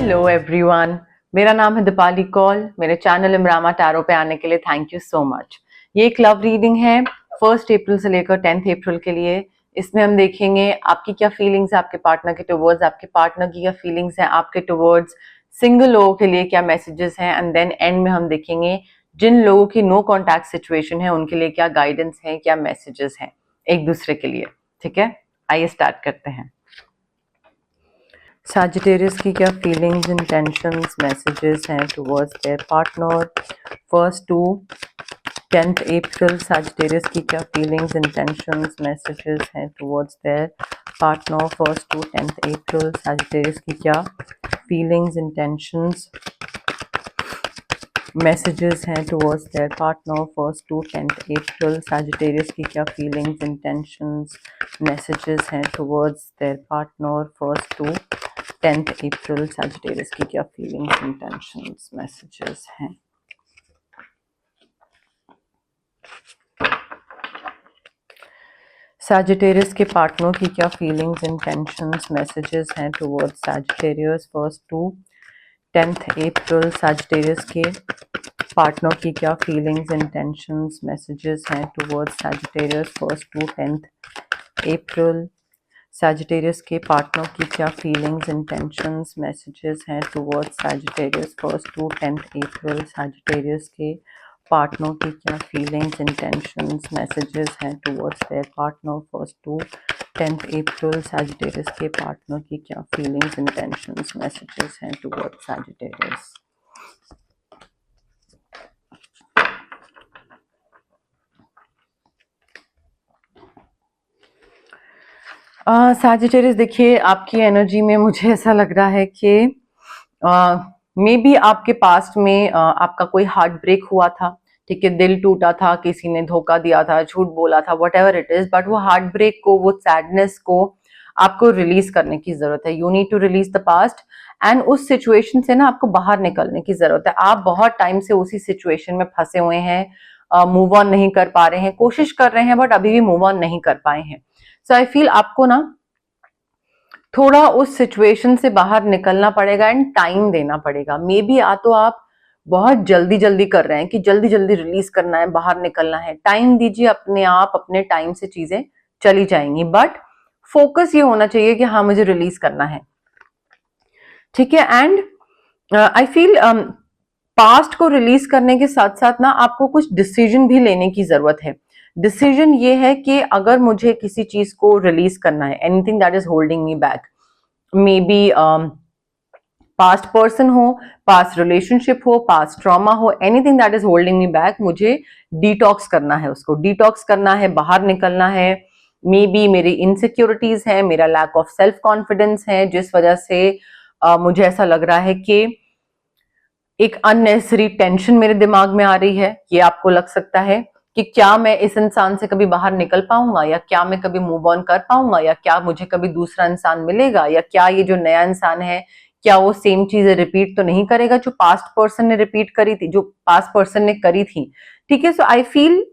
Hello everyone, मेरा नाम है दीपाली कौल। मेरे चैनल इमरामा टैरो पे आने के लिए थैंक यू सो मच। ये एक लव रीडिंग है 1 अप्रैल से लेकर 10 अप्रैल के लिए। इसमें हम देखेंगे आपकी क्या फीलिंग्स है आपके पार्टनर के टुवर्ड्स, आपके पार्टनर की क्या फीलिंग्स है आपके टुवर्ड्स, सिंगल लोगों के लिए क्या मैसेजेस हैं, एंड देन एंड में हम देखेंगे जिन लोगों की नो कॉन्टैक्ट सिचुएशन है उनके लिए क्या गाइडेंस है, क्या मैसेजेस हैं एक दूसरे के लिए। ठीक है, आइए स्टार्ट करते हैं। Sagittarius की क्या फीलिंग्स, इंटेंशंस, मैसेजेस हैं towards their partner 1 to 10 April. Sagittarius की क्या फीलिंग्स, इंटेंशंस, मैसेजेस हैं towards their partner 1 to 10 April. Sagittarius की क्या फीलिंग्स, इंटेंशंस, मैसेजेस हैं towards their partner 1 to 10 April. Sagittarius की क्या फीलिंग्स, इंटेंशंस, मैसेजेस हैं towards their partner 1 to 10 April. Sagittarius की क्या फीलिंग्स, इंटेंशंस, मैसेजेस हैं। Sagittarius के पार्टनर की क्या फीलिंग्स, इंटेंशंस, मैसेजेस हैं towards Sagittarius 1 to 10 April. Sagittarius के पार्टनर की क्या फीलिंग्स, इंटेंशंस, मैसेजेस हैं towards Sagittarius 1 to 10 April. Sagittarius के पार्टनर की क्या फीलिंग्स, इंटेंशंस, मैसेजेस हैं towards Sagittarius 1 to 10 April. Sagittarius के पार्टनर की क्या फीलिंग्स, इंटेंशंस, मैसेजेस हैं towards their partner 1 to 10 April. Sagittarius के पार्टनर की क्या फीलिंग्स, इंटेंशंस, मैसेजेस हैं टुवर्ड्स Sagittarius। Sagittarius, देखिए आपकी एनर्जी में मुझे ऐसा लग रहा है कि मे बी आपके पास्ट में आपका कोई हार्ट ब्रेक हुआ था। ठीक है, दिल टूटा था, किसी ने धोखा दिया था, झूठ बोला था, what ever it is, but वो हार्ट ब्रेक को, वो सैडनेस को आपको रिलीज करने की जरूरत है। You need to release the past and उस सिचुएशन से ना आपको बाहर निकलने की जरूरत है। आप बहुत टाइम से उसी सिचुएशन में फंसे हुए हैं, मूव ऑन नहीं कर पा रहे हैं, कोशिश कर रहे हैं बट अभी भी मूव ऑन नहीं कर पाए हैं। सो आई फील आपको ना थोड़ा उस सिचुएशन से बाहर निकलना पड़ेगा एंड टाइम देना पड़ेगा। मे बी तो आप बहुत जल्दी जल्दी कर रहे हैं कि जल्दी जल्दी रिलीज करना है, बाहर निकलना है। टाइम दीजिए, अपने आप अपने टाइम से चीजें चली जाएंगी, बट फोकस ये होना चाहिए कि हाँ मुझे रिलीज करना है। ठीक है, एंड आई फील पास्ट को रिलीज करने के साथ साथ ना आपको कुछ डिसीजन भी लेने की जरूरत है। डिसीजन ये है कि अगर मुझे किसी चीज को रिलीज करना है, anything that is holding me back, may be past person हो, पास्ट रिलेशनशिप हो, पास्ट ट्रॉमा हो, anything that is holding me back, मुझे डिटॉक्स करना है, उसको डिटॉक्स करना है, बाहर निकलना है। मे बी मेरी इनसिक्योरिटीज है, मेरा लैक ऑफ सेल्फ कॉन्फिडेंस है, जिस वजह से मुझे ऐसा लग रहा है कि एक अननेसेसरी टेंशन मेरे दिमाग में आ रही है। ये आपको लग सकता है कि क्या मैं इस इंसान से कभी बाहर निकल पाऊंगा, या क्या मैं कभी मूव ऑन कर पाऊंगा, या क्या मुझे कभी दूसरा इंसान मिलेगा, या क्या ये जो नया इंसान है क्या वो सेम चीजें रिपीट तो नहीं करेगा जो पास्ट पर्सन ने रिपीट करी थी, जो पास्ट पर्सन ने करी थी। ठीक है, सो आई फील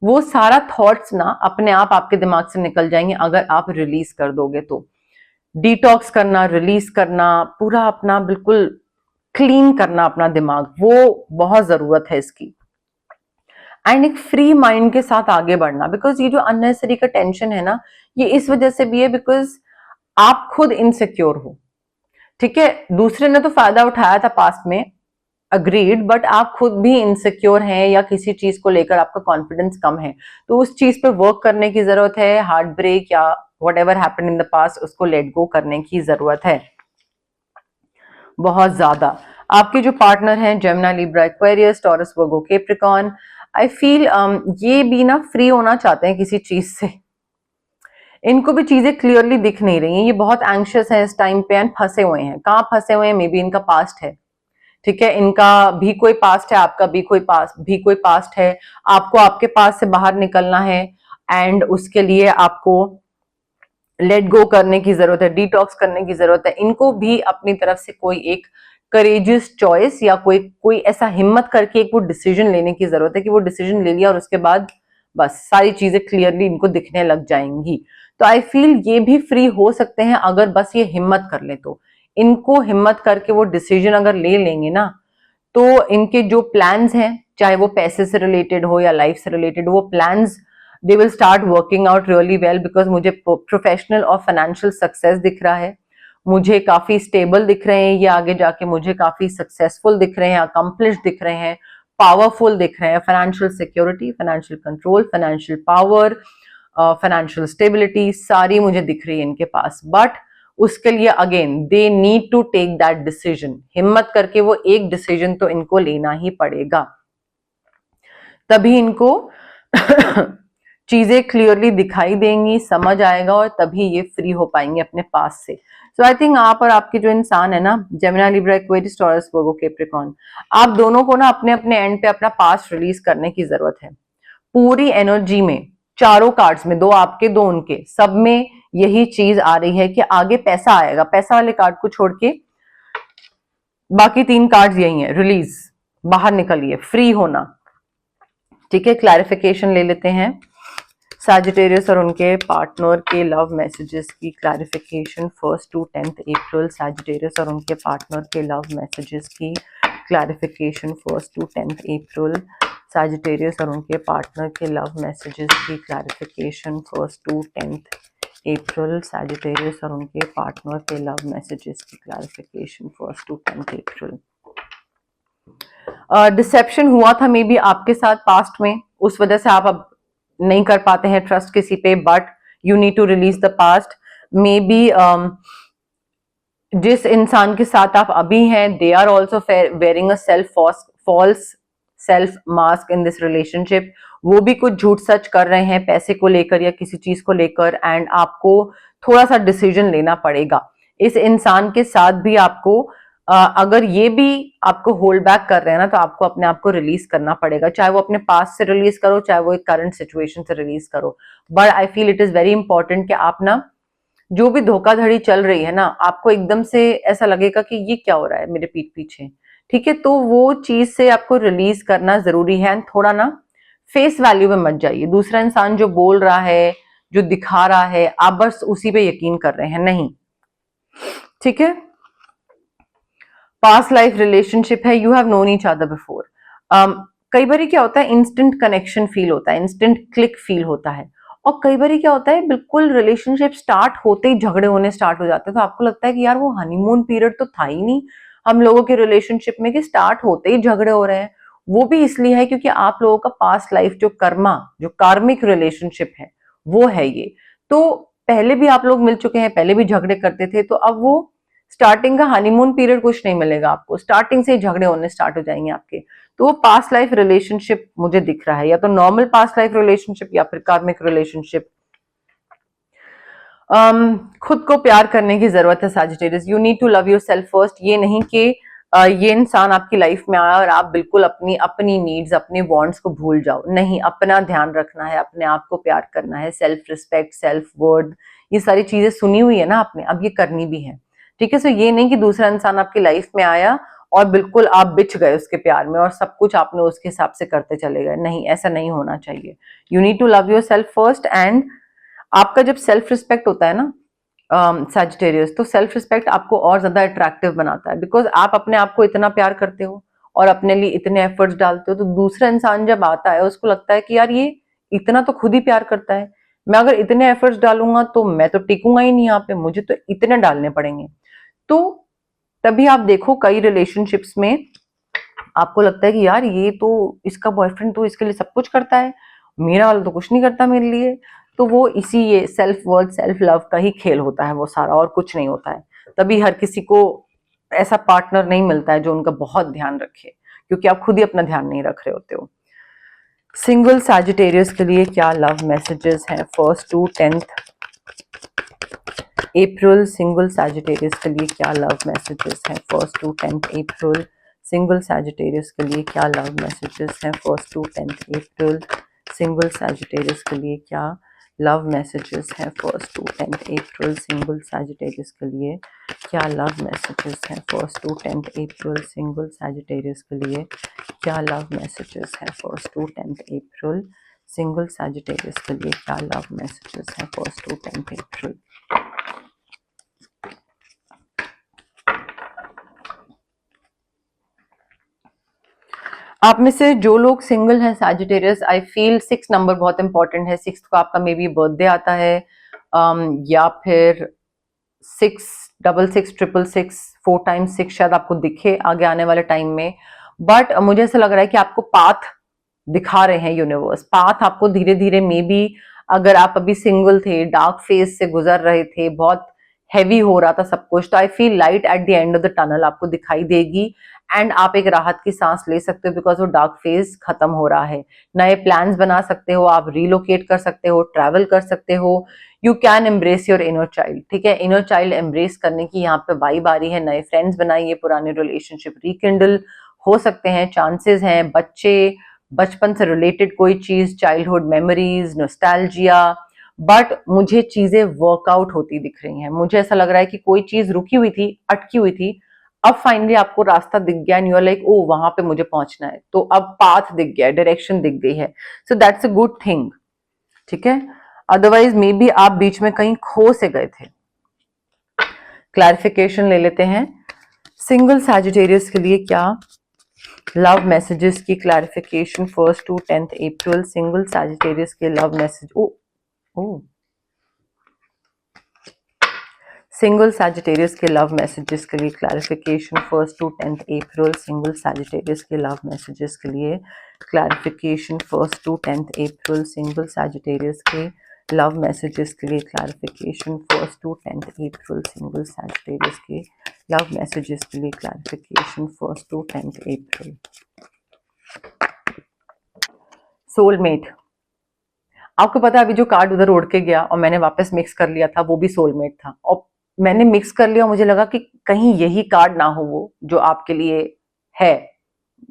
वो सारा थॉट्स ना अपने आप आपके दिमाग से निकल जाएंगे अगर आप रिलीज कर दोगे तो। डिटॉक्स करना, रिलीज करना, पूरा अपना बिल्कुल क्लीन करना अपना दिमाग, वो बहुत जरूरत है इसकी। एंड एक फ्री माइंड के साथ आगे बढ़ना, बिकॉज ये जो अननेसेसरी का टेंशन है ना, ये इस वजह से भी है बिकॉज आप खुद इनसिक्योर हो। ठीक है, दूसरे ने तो फायदा उठाया था पास्ट में, अग्रीड, बट आप खुद भी इनसिक्योर हैं या किसी चीज को लेकर आपका कॉन्फिडेंस कम है, तो उस चीज पे वर्क करने की जरूरत है। हार्ट ब्रेक या what ever happen in the past, उसको लेट गो करने की जरूरत है बहुत ज्यादा। आपके जो पार्टनर हैं Gemini, Libra, Aquarius, taurus, Virgo, Capricorn, I feel ये भी ना फ्री होना चाहते हैं किसी चीज से। इनको भी चीजें क्लियरली दिख नहीं रही हैं, ये बहुत एंग्शियस है इस टाइम पे एंड फंसे हुए हैं। कहाँ फंसे हुए हैं? मे बी इनका पास्ट है। ठीक है, इनका भी कोई पास्ट है, आपका भी कोई पास्ट है। आपको आपके पास से बाहर निकलना है एंड उसके लिए आपको लेट गो करने की जरूरत है, डिटॉक्स करने की जरूरत है। इनको भी अपनी तरफ से कोई एक करेजियस चॉइस या कोई ऐसा हिम्मत करके एक वो डिसीजन लेने की जरूरत है कि वो डिसीजन ले लिया और उसके बाद बस सारी चीजें क्लियरली इनको दिखने लग जाएंगी। तो आई फील ये भी फ्री हो सकते हैं अगर बस ये हिम्मत कर ले तो। इनको हिम्मत करके वो डिसीजन अगर ले लेंगे ना, तो इनके जो प्लान्स हैं, चाहे वो पैसे से रिलेटेड हो या लाइफ से रिलेटेड, वो plans they will start working out really well, because मुझे प्रोफेशनल और फाइनेंशियल सक्सेस दिख रहा है, मुझे काफी स्टेबल दिख रहे हैं ये आगे जाके, मुझे काफी सक्सेसफुल दिख रहे हैं, अकम्प्लिश दिख रहे हैं, पावरफुल दिख रहे हैं, financial security, financial control, financial power, financial stability सारी मुझे दिख रही है इनके पास। बट उसके लिए again they need to take that decision, हिम्मत करके वो एक डिसीजन तो इनको लेना ही पड़ेगा, तभी इनको चीजें क्लियरली दिखाई देंगी, समझ आएगा, और तभी ये फ्री हो पाएंगे अपने पास से। सो आई थिंक आप और आपके जो इंसान है ना, जेमिनी, लिब्रा, एक्वेरियस, टॉरस, वर्गो, कैप्रिकॉर्न, आप दोनों को ना अपने अपने एंड पे अपना पास्ट रिलीज करने की जरूरत है। पूरी एनर्जी में, चारों कार्ड्स में, दो आपके दो उनके, सब में यही चीज आ रही है कि आगे पैसा आएगा। पैसा वाले कार्ड को छोड़ के बाकी 3 कार्ड्स यही है, रिलीज, बाहर निकलिए, फ्री होना। ठीक है, क्लैरिफिकेशन ले लेते हैं सैजिटेरियस और उनके पार्टनर के लव मैसेजेस की क्लैरिफिकेशन 1 to 10 अप्रैल। सैजिटेरियस और उनके पार्टनर के लव मैसेजेस की क्लैरिफिकेशन 1 to 10 अप्रैल। सैजिटेरियस और उनके पार्टनर के लव मैसेजेस की क्लैरिफिकेशन 1 to 10 अप्रैल। सैजिटेरियस और उनके पार्टनर के लव मैसेजेस की क्लैरिफिकेशन 1 to 10 अप्रैल। डिसेप्शन हुआ था मे बी आपके साथ पास्ट में, उस वजह से आप अब नहीं कर पाते हैं ट्रस्ट किसी पे, but you need to release the past. May be जिस इंसान के साथ आप अभी हैं, they are also wearing a false self mask in this relationship. वो भी कुछ झूठ सच कर रहे हैं पैसे को लेकर या किसी चीज को लेकर, एंड आपको थोड़ा सा डिसीजन लेना पड़ेगा। इस इंसान के साथ भी आपको अगर ये भी आपको होल्ड बैक कर रहे हैं ना, तो आपको अपने आप को रिलीज करना पड़ेगा, चाहे वो अपने पास से रिलीज करो, चाहे वो एक करंट सिचुएशन से रिलीज करो। But I feel it is very important कि आप ना, जो भी धोखाधड़ी चल रही है ना, आपको एकदम से ऐसा लगेगा कि ये क्या हो रहा है मेरे पीठ पीछे, ठीक है, तो वो चीज से आपको रिलीज करना जरूरी है। थोड़ा ना फेस वैल्यू में मत जाइए, दूसरा इंसान जो बोल रहा है, जो दिखा रहा है, आप बस उसी पे यकीन कर रहे हैं, नहीं, ठीक है। पास्ट लाइफ रिलेशनशिप है, you have known each other before. कई बार क्या होता है, इंस्टेंट कनेक्शन फील होता है, इंस्टेंट क्लिक फील होता है, और कई बार क्या होता है, बिल्कुल रिलेशनशिप स्टार्ट होते ही झगड़े होने स्टार्ट हो जाते हैं, तो आपको लगता है कि यार वो हनीमून पीरियड तो था ही नहीं हम लोगों के रिलेशनशिप में, कि स्टार्ट होते ही झगड़े हो रहे हैं। वो भी इसलिए है क्योंकि आप लोगों का पास्ट लाइफ जो कर्मा, जो कार्मिक रिलेशनशिप है, वो है ये। तो पहले भी आप लोग मिल चुके हैं, पहले भी झगड़े करते थे, तो अब वो स्टार्टिंग का हनीमून पीरियड कुछ नहीं मिलेगा आपको, स्टार्टिंग से ही झगड़े होने स्टार्ट हो जाएंगे आपके। तो वो पास्ट लाइफ रिलेशनशिप मुझे दिख रहा है, या तो नॉर्मल पास्ट लाइफ रिलेशनशिप या फिर कार्मिक रिलेशनशिप। खुद को प्यार करने की जरूरत है Sagittarius, you need to love yourself first. ये नहीं कि ये इंसान आपकी लाइफ में आया और आप बिल्कुल अपनी अपनी नीड्स, अपने वांट्स को भूल जाओ, नहीं, अपना ध्यान रखना है, अपने आप को प्यार करना है, सेल्फ रिस्पेक्ट, सेल्फ वर्थ, ये सारी चीजें सुनी हुई है ना आपने, अब ये करनी भी है, ठीक है। सो ये नहीं कि दूसरा इंसान आपकी लाइफ में आया और बिल्कुल आप बिछ गए उसके प्यार में और सब कुछ आपने उसके हिसाब से करते चले गए, नहीं, ऐसा नहीं होना चाहिए। You need to love yourself first, and आपका जब सेल्फ रिस्पेक्ट होता है ना सैजिटेरियस, तो सेल्फ रिस्पेक्ट आपको और ज्यादा अट्रैक्टिव बनाता है, बिकॉज आप अपने आप को इतना प्यार करते हो और अपने लिए इतने एफर्ट्स डालते हो, तो दूसरा इंसान जब आता है उसको लगता है कि यार ये इतना तो खुद ही प्यार करता है, मैं अगर इतने एफर्ट्स डालूंगा तो मैं तो टिकूंगा ही नहीं यहाँ पे, मुझे तो इतने डालने पड़ेंगे। तो तभी आप देखो कई रिलेशनशिप्स में आपको लगता है कि यार ये तो, इसका बॉयफ्रेंड तो इसके लिए सब कुछ करता है, मेरा वाला तो कुछ नहीं करता मेरे लिए। तो वो इसी ये सेल्फ वर्थ, सेल्फ लव का ही खेल होता है वो सारा, और कुछ नहीं होता है। तभी हर किसी को ऐसा पार्टनर नहीं मिलता है जो उनका बहुत ध्यान रखे, क्योंकि आप खुद ही अपना ध्यान नहीं रख रहे होते हो। सिंगल सैजिटेरियस के लिए क्या लव मैसेजेस हैं 1 to 10 अप्रैल। सिंगल सैजिटेरियस के लिए क्या लव मैसेजेस हैं 1 to 10 अप्रैल। सिंगल सैजिटेरियस के लिए क्या लव मैसेजेस हैं 1 to 10 अप्रैल। सिंगल सैजिटेरियस के लिए क्या लव मैसेजेस हैं 1 to 10 अप्रैल। सिंगल सैजिटेरियस के लिए क्या लव मैसेजेस हैं 1 to 10 अप्रैल। सिंगल सैजिटेरियस के लिए क्या लव मैसेजेस हैं 1 to 10 अप्रैल। सिंगल सैजिटेरियस के लिए क्या लव मैसेजेस हैं 1 to 10 अप्रैल। आप में से जो लोग सिंगल हैं सैजिटेरियस, आई फील 6 नंबर बहुत इंपॉर्टेंट है। 6 को आपका मे बी बर्थडे आता है, या फिर 66666 4 टाइम्स 6 शायद आपको दिखे आगे आने वाले टाइम में। बट मुझे ऐसा लग रहा है कि आपको पाथ दिखा रहे हैं यूनिवर्स, पाथ आपको धीरे धीरे मे बी, अगर आप अभी सिंगल थे, डार्क फेज से गुजर रहे थे, बहुत हैवी हो रहा था सब कुछ, तो I feel light at the end of the tunnel आपको दिखाई देगी एंड आप एक राहत की सांस ले सकते हो बिकॉज वो डार्क फेज खत्म हो रहा है। नए प्लान्स बना सकते हो, आप रिलोकेट कर सकते हो, ट्रैवल कर सकते हो, you can embrace your inner child. ठीक है, इनर चाइल्ड एम्ब्रेस करने की यहाँ पे वाइब आ रही है। नए फ्रेंड्स बनाइए, पुराने रिलेशनशिप रिकिंडल हो सकते हैं, चांसेस हैं। बच्चे, बचपन से रिलेटेड कोई चीज, चाइल्डहुड मेमोरीज, नॉस्टैल्जिया, बट मुझे चीजें वर्कआउट होती दिख रही हैं। मुझे ऐसा लग रहा है कि कोई चीज रुकी हुई थी, अटकी हुई थी, अब फाइनली आपको रास्ता दिख गया and you are like oh वहां पे मुझे पहुंचना है, तो अब पाथ दिख गया, डायरेक्शन दिख गई है। So that's a good thing. ठीक है, अदरवाइज मे बी आप बीच में कहीं खो से गए थे। क्लैरिफिकेशन ले लेते हैं सिंगल सैजिटेरियस के लिए क्या लव मैसेजेस की clarification 1 to 10 April. Single Sagittarius के लव मैसेज, ओ सिंगल सैजिटेरियस के लव मैसेजेस के लिए clarification 1 to 10 April. Single Sagittarius के लव मैसेजेस के लिए clarification 1 to 10 April. Single Sagittarius के लव मैसेजेस के लिए clarification 1 to 10 April. Single Sagittarius के लव मैसेजेस के लिए क्लैरिफिकेशन 1 to 10 अप्रैल। सोलमेट, आपको पता है अभी जो कार्ड उधर उड़ के गया और मैंने वापस मिक्स कर लिया था, वो भी सोलमेट था। और मैंने मिक्स कर लिया, मुझे लगा कि कहीं यही कार्ड ना हो वो जो आपके लिए है,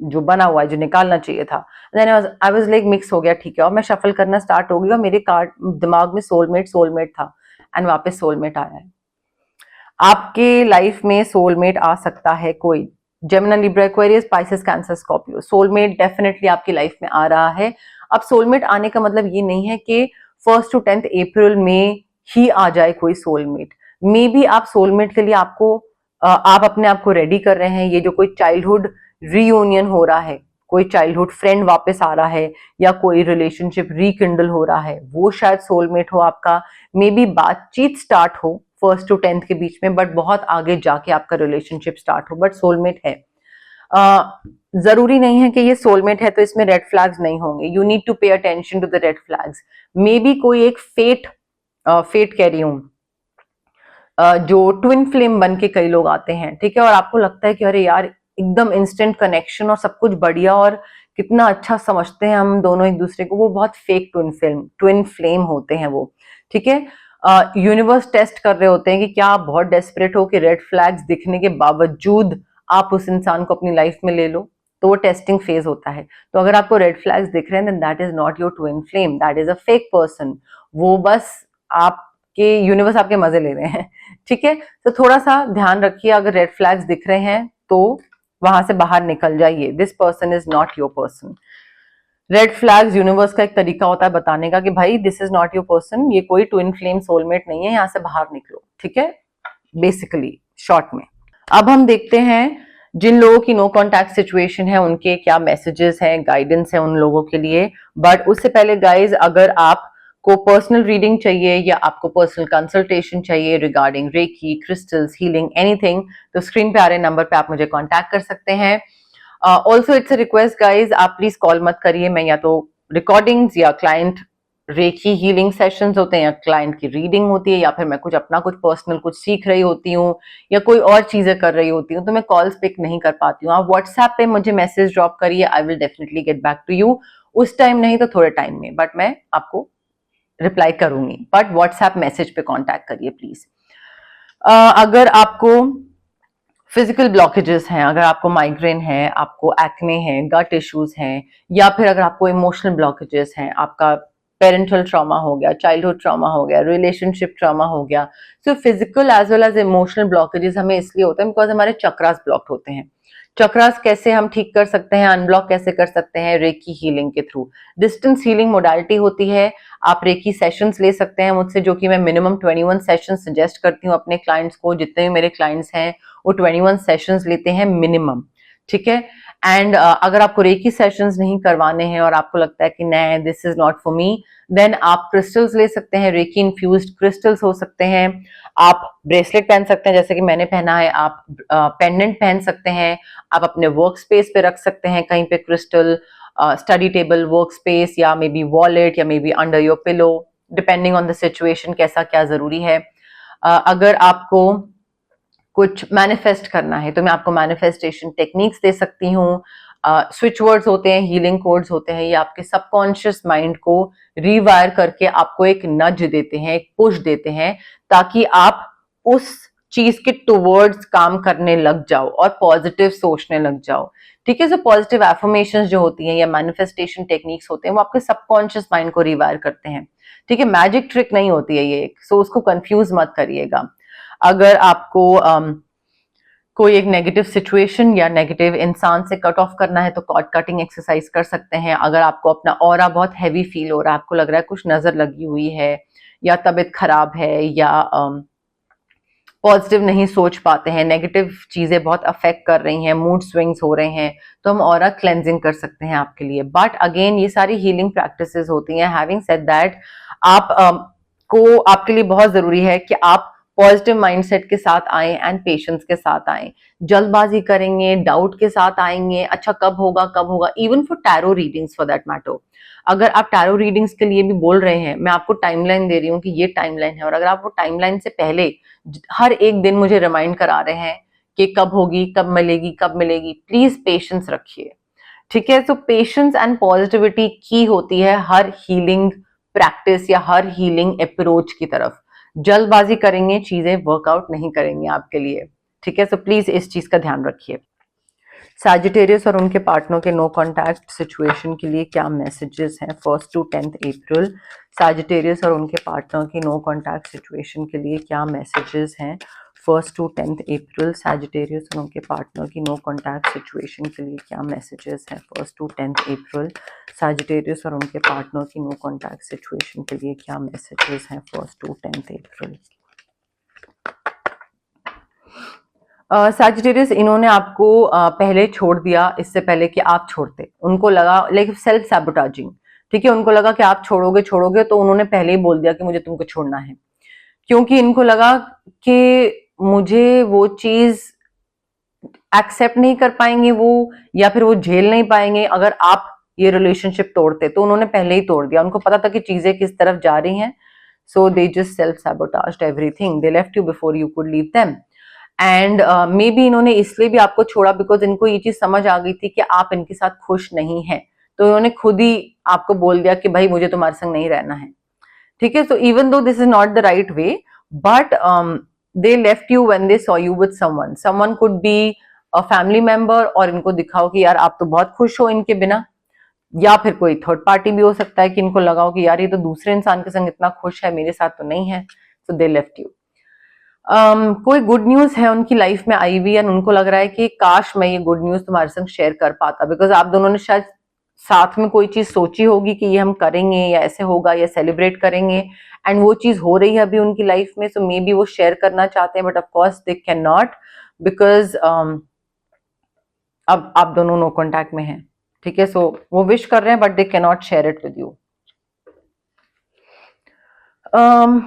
जो बना हुआ है, जो निकालना चाहिए था। Then I was like mix हो गया, ठीक है। और मैं शफल करना स्टार्ट हो गई और मेरे कार्ड दिमाग में सोलमेट सोलमेट था एंड वापस सोलमेट आया है। आपके लाइफ में सोलमेट आ सकता है कोई, Gemini, Libra, Aquarius, spices, cancer, Scorpio. Soulmate definitely आपकी लाइफ में आ रहा है। अब सोलमेट आने का मतलब ये नहीं है कि 1 to 10 अप्रैल में ही आ जाए कोई सोलमेट। मे बी आप सोलमेट के लिए आप अपने आप को रेडी कर रहे हैं। ये जो कोई चाइल्डहुड रीयूनियन हो रहा है, कोई चाइल्डहुड फ्रेंड वापस आ रहा है, या कोई रिलेशनशिप रिकिंडल हो रहा है, वो शायद सोलमेट हो आपका। मे बी बातचीत स्टार्ट हो 1 to 10 के बीच में, बट बहुत आगे जाके आपका रिलेशनशिप स्टार्ट हो, बट सोलमेट है। जरूरी नहीं है कि ये सोलमेट है तो इसमें रेड फ्लैग्स नहीं होंगे। You need to pay attention to the red flags. May be कोई एक फेट कह रही हूं, जो ट्विन फ्लेम बन के कई लोग आते हैं, ठीक है, और आपको लगता है कि अरे यार एकदम इंस्टेंट कनेक्शन और सब कुछ बढ़िया और कितना अच्छा समझते हैं हम दोनों एक दूसरे को, वो बहुत फेक ट्विन फ्लेम होते हैं वो। ठीक है, यूनिवर्स टेस्ट कर रहे होते हैं कि क्या आप बहुत डेस्परेट हो कि रेड फ्लैग्स दिखने के बावजूद आप उस इंसान को अपनी लाइफ में ले लो, तो वो टेस्टिंग फेज होता है। तो अगर आपको रेड फ्लैग्स दिख रहे हैं then that is not your twin flame, that is a fake person. वो बस आपके यूनिवर्स आपके मजे ले रहे हैं। ठीक है, तो थोड़ा सा ध्यान रखिए, अगर रेड फ्लैग्स दिख रहे हैं तो वहां से बाहर निकल जाइए। This person is not your person. Red flags universe का एक तरीका होता है बताने का कि भाई this is not your person, ये कोई ट्विन फ्लेम सोलमेट नहीं है, यहाँ से बाहर निकलो। ठीक है, बेसिकली शॉर्ट में। अब हम देखते हैं जिन लोगों की नो कॉन्टैक्ट सिचुएशन है उनके क्या मैसेजेस हैं, गाइडेंस है उन लोगों के लिए। बट उससे पहले गाइज, अगर आपको पर्सनल रीडिंग चाहिए या आपको पर्सनल कंसल्टेशन चाहिए regarding reiki, crystals, healing, anything, तो स्क्रीन पे आ रहे नंबर पे आप मुझे कॉन्टैक्ट कर सकते हैं। Also it's a request guys, आप प्लीज कॉल मत करिए। मैं या तो रिकॉर्डिंग्स या क्लाइंट रेकी हीलिंग सेशंस होते हैं या क्लाइंट की रीडिंग होती है, या फिर मैं कुछ अपना कुछ पर्सनल कुछ सीख रही होती हूँ या कोई और चीजें कर रही होती हूँ, तो मैं कॉल्स पिक नहीं कर पाती हूँ। आप व्हाट्सएप पे मुझे मैसेज ड्रॉप करिए, I will definitely get back to you. उस टाइम नहीं तो थोड़े टाइम में, बट मैं आपको रिप्लाई करूंगी। बट व्हाट्सएप मैसेज पे कॉन्टैक्ट करिए प्लीज। अगर आपको फिजिकल ब्लॉकेजेस हैं, अगर आपको माइग्रेन है, आपको एक्ने है, गट इश्यूज हैं, या फिर अगर आपको इमोशनल ब्लॉकेजेस हैं, आपका पेरेंटल ट्रॉमा हो गया, चाइल्डहुड ट्रॉमा हो गया, रिलेशनशिप ट्रॉमा हो गया, so physical as well as emotional blockages हमें इसलिए होते हैं बिकॉज हमारे चक्रास ब्लॉक्ड होते हैं। चक्रास कैसे हम ठीक कर सकते हैं, अनब्लॉक कैसे कर सकते हैं? रेकी हीलिंग के थ्रू। डिस्टेंस हीलिंग मोडालिटी होती है, आप रेकी सेशंस ले सकते हैं मुझसे, जो कि मैं मिनिमम 21 सेशन सजेस्ट करती हूँ अपने क्लाइंट्स को। जितने भी मेरे क्लाइंट्स हैं वो 21 सेशंस लेते हैं मिनिमम। ठीक है। एंड अगर आपको रेकी सेशंस नहीं करवाने हैं और आपको लगता है कि नहीं this is not for me, then आप क्रिस्टल्स ले सकते हैं, रेकी इन्फ्यूज्ड क्रिस्टल्स हो सकते हैं, आप ब्रेसलेट पहन सकते हैं जैसे कि मैंने पहना है, आप पेंडेंट पहन सकते हैं, आप अपने वर्क स्पेस पे रख सकते हैं कहीं पे crystal, study table, work space, या मे बी वॉलेट, या may be under your pillow, depending on the situation कैसा क्या जरूरी है। अगर आपको कुछ मैनिफेस्ट करना है तो मैं आपको मैनिफेस्टेशन टेक्निक्स दे सकती हूँ। स्विच वर्ड्स होते हैं, हीलिंग कोड्स होते हैं, ये आपके सबकॉन्शियस माइंड को रीवायर करके आपको एक नज देते हैं, एक पुश देते हैं, ताकि आप उस चीज के टुवर्ड्स काम करने लग जाओ और पॉजिटिव सोचने लग जाओ। ठीक है, जो पॉजिटिव एफर्मेशंस जो होती हैं या मैनिफेस्टेशन टेक्निक्स होते हैं वो आपके सबकॉन्शियस माइंड को रिवायर करते हैं। ठीक है, मैजिक ट्रिक नहीं होती है ये, सो उसको कंफ्यूज मत करिएगा। अगर आपको कोई एक नेगेटिव सिचुएशन या नेगेटिव इंसान से कट ऑफ करना है तो कॉर्ड कटिंग एक्सरसाइज कर सकते हैं। अगर आपको अपना ऑरा बहुत हैवी फील हो रहा है, आपको लग रहा है कुछ नजर लगी हुई है या तबीयत खराब है या पॉजिटिव नहीं सोच पाते हैं, नेगेटिव चीजें बहुत अफेक्ट कर रही हैं, मूड स्विंग्स हो रहे हैं, तो हम ऑरा क्लेंजिंग कर सकते हैं आपके लिए। बट अगेन ये सारी हीलिंग प्रैक्टिसेस होती हैं। हैविंग सेड दैट, आप को आपके लिए बहुत जरूरी है कि आप पॉजिटिव माइंडसेट के साथ आए एंड पेशेंस के साथ आए। जल्दबाजी करेंगे, डाउट के साथ आएंगे, अच्छा कब होगा, even for tarot readings for that matter. अगर आप टैरो रीडिंग्स के लिए भी बोल रहे हैं, मैं आपको टाइमलाइन दे रही हूँ कि ये टाइमलाइन है, और अगर आप वो टाइमलाइन से पहले हर एक दिन मुझे रिमाइंड करा रहे हैं कि कब होगी, कब मिलेगी, प्लीज पेशेंस रखिए। ठीक है, तो पेशेंस एंड पॉजिटिविटी की होती है हर हीलिंग प्रैक्टिस या हर हीलिंग अप्रोच की तरफ। जल्दबाजी करेंगे, चीजें वर्कआउट नहीं करेंगे आपके लिए। ठीक है, सो प्लीज इस चीज का ध्यान रखिए। सैजिटेरियस और उनके पार्टनर के नो कॉन्टैक्ट सिचुएशन के लिए क्या मैसेजेस हैं 1 to 10 अप्रैल? सैजिटेरियस और उनके पार्टनर की नो कॉन्टैक्ट सिचुएशन के लिए क्या मैसेजेस हैं 1 to 10 अप्रैल? सैजिटेरियस और उनके पार्टनर की नो कॉन्टैक्ट सिचुएशन के लिए क्या मैसेजेस हैं 1 to 10 अप्रैल? सैजिटेरियस और उनके पार्टनर की नो कॉन्टैक्ट सिचुएशन के लिए क्या मैसेजेस हैं 1 to 10 अप्रैल? सैजिटेरियस, इन्होंने आपको पहले छोड़ दिया इससे पहले कि आप छोड़ते। उनको लगा लाइक सेल्फ सैबोटाजिंग। ठीक है, उनको लगा कि आप छोड़ोगे तो उन्होंने पहले ही बोल दिया कि मुझे तुमको छोड़ना है, क्योंकि इनको लगा कि मुझे वो चीज एक्सेप्ट नहीं कर पाएंगे वो, या फिर वो झेल नहीं पाएंगे अगर आप ये रिलेशनशिप तोड़ते। तो उन्होंने पहले ही तोड़ दिया, उनको पता था कि चीजें किस तरफ जा रही हैं। So they just self sabotaged everything, they left you before you could leave them. And maybe इन्होंने इसलिए भी आपको छोड़ा बिकॉज इनको ये चीज समझ आ गई थी कि आप इनके साथ खुश नहीं हैं, तो इन्होंने खुद ही आपको बोल दिया कि भाई मुझे तुम्हारे संग नहीं रहना है। ठीक है, so even though this is not the right way, but they left you when they saw you with someone could be a family member, और इनको दिखाओ कि यार आप तो बहुत खुश हो इनके बिना, या फिर कोई थर्ड पार्टी भी हो सकता है कि इनको लगाओ कि यार ये तो दूसरे इंसान के संग इतना खुश है, मेरे साथ तो नहीं है, सो दे लेफ्ट यू। कोई गुड न्यूज है उनकी लाइफ में आई हुई, एंड उनको लग रहा है कि काश मैं ये गुड न्यूज तुम्हारे संग शेयर कर पाता, बिकॉज आप दोनों ने शायद साथ में कोई चीज सोची होगी कि ये हम करेंगे या ऐसे होगा या सेलिब्रेट करेंगे, एंड वो चीज हो रही है अभी उनकी लाइफ में, सो मे बी वो शेयर करना चाहते हैं, but of course they can not, because अब आप दोनों नो कॉन्टैक्ट में हैं। ठीक है, सो वो विश कर रहे हैं but they can not share it with you.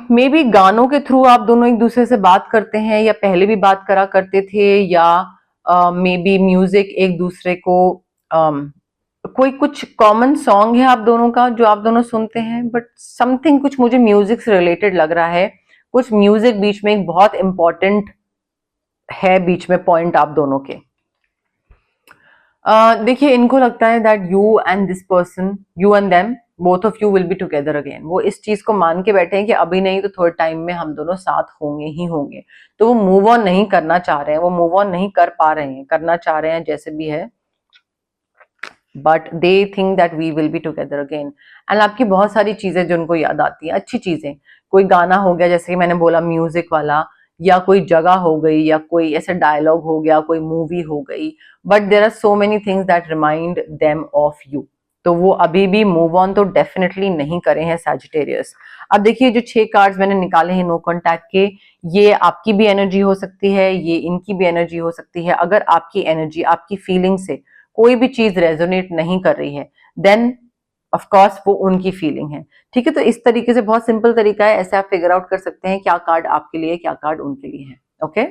May be गानों के थ्रू आप दोनों एक दूसरे से बात करते हैं, या पहले भी बात करा करते थे, या मे बी म्यूजिक एक दूसरे को कोई कुछ कॉमन सॉन्ग है आप दोनों का जो आप दोनों सुनते हैं, बट समथिंग कुछ मुझे म्यूजिक से रिलेटेड लग रहा है, कुछ म्यूजिक बीच में एक बहुत इंपॉर्टेंट है बीच में पॉइंट आप दोनों के। देखिए, इनको लगता है that you and this person, you and them, both of you will be together again. वो इस चीज को मान के बैठे हैं कि अभी नहीं तो थोड़े टाइम में हम दोनों साथ होंगे ही होंगे। तो वो मूव ऑन नहीं करना चाह रहे हैं, वो मूव ऑन नहीं कर पा रहे हैं, करना चाह रहे हैं जैसे भी है, but they think that we will be together again. And आपकी बहुत सारी चीजें जो उनको याद आती है, अच्छी चीजें, कोई गाना हो गया जैसे कि मैंने बोला म्यूजिक वाला, या कोई जगह हो गई, या कोई ऐसे डायलॉग हो गया, कोई मूवी हो गई, but there are so many things that remind them of you. तो वो अभी भी मूव ऑन तो डेफिनेटली नहीं करे हैं सैजिटेरियस। अब देखिए जो 6 कार्ड्स मैंने निकाले हैं नो कॉन्टैक्ट के, ये आपकी भी एनर्जी हो सकती है, ये इनकी भी एनर्जी हो सकती है। अगर आपकी एनर्जी, आपकी फीलिंग से कोई भी चीज रेजोनेट नहीं कर रही है, देन ऑफ कोर्स वो उनकी फीलिंग है। ठीक है, तो इस तरीके से बहुत सिंपल तरीका है, ऐसे आप फिगर आउट कर सकते हैं क्या कार्ड आपके लिए, क्या कार्ड उनके लिए है। ओके,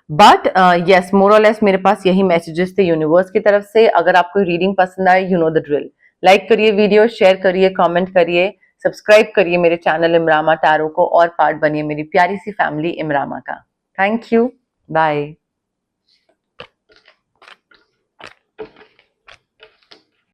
बट यस, मोर और लेस मेरे पास यही मैसेजेस थे यूनिवर्स की तरफ से। अगर आपको रीडिंग पसंद आए, you know the drill, like करिए वीडियो, शेयर करिए, कमेंट करिए, सब्सक्राइब करिए मेरे चैनल इमरामा टैरो को और पार्ट बनिए मेरी प्यारी सी फैमिली इमरामा का। Thank you, bye.